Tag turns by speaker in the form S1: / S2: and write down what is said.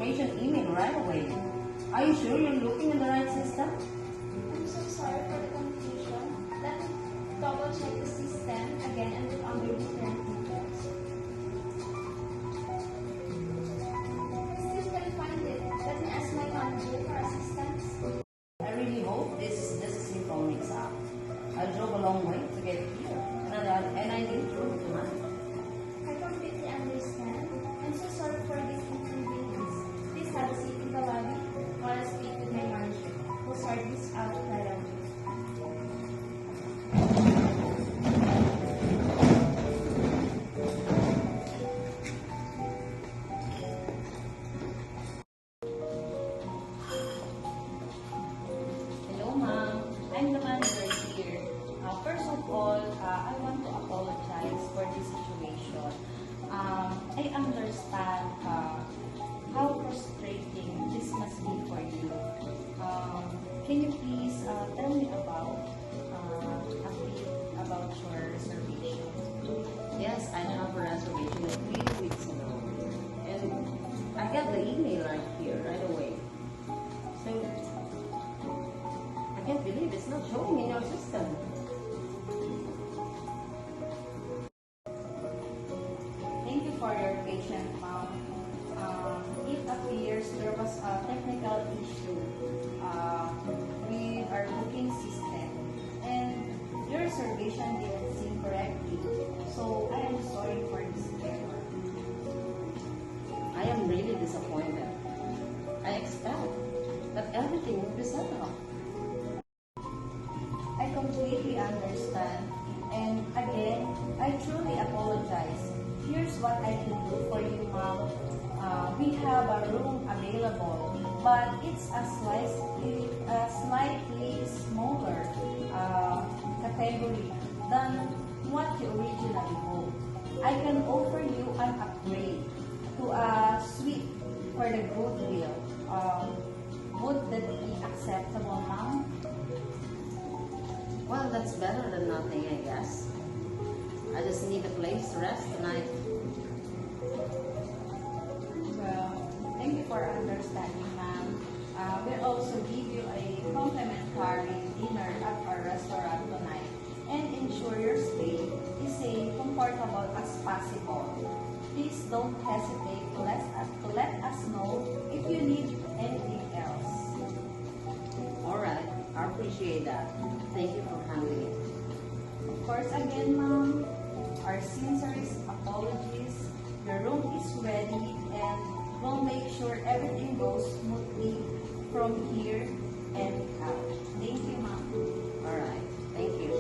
S1: confirmation email right away. Are you sure you're looking in the right system?
S2: I'm so sorry for the confusion. Let me double check the system again and look under different details. I still can't find it. Let me ask my manager for assistance.
S1: I really hope this is just a simple mix-up. I drove a long way to get here, and I didn't prove tonight.
S2: I completely understand. I'm so sorry for this inconvenience. Please have a seat in the lobby while I speak with my manager. We'll sort this out right away.
S1: Hello, ma'am. I'm the manager here. First of all, I want to apologize for this situation. I understand how frustrating this must be for you. Can you please tell me about a bit about your reservation? Yes, I have a reservation 3 weeks ago, and I got the email right here, right away. So I can't believe it's not showing in your system. Thank you for your patience, ma'am. It appears there was a technical issue with our booking system, and your reservation didn't sync correctly. So I am sorry for this error. I am really disappointed. I expect that everything will be settled. I completely understand, and again, I truly apologize. Here's what I can do for you, ma'am. We have a room available, but it's a slightly smaller category than what you originally booked. I can offer you an upgrade to a suite for the goodwill. Would that be acceptable, ma'am? Well, that's better than nothing, I guess. I just need a place to rest tonight. Well, thank you for understanding, ma'am. We'll also give you a complimentary dinner at our restaurant tonight and ensure your stay is as comfortable as possible. Please don't hesitate to let us know if you need anything else. Alright, I appreciate that. Thank you for handling it. Of course, again, ma'am, our sincerest apologies. Your room is ready and we'll make sure everything goes smoothly from here and out. Thank you, ma'am. Alright, thank you.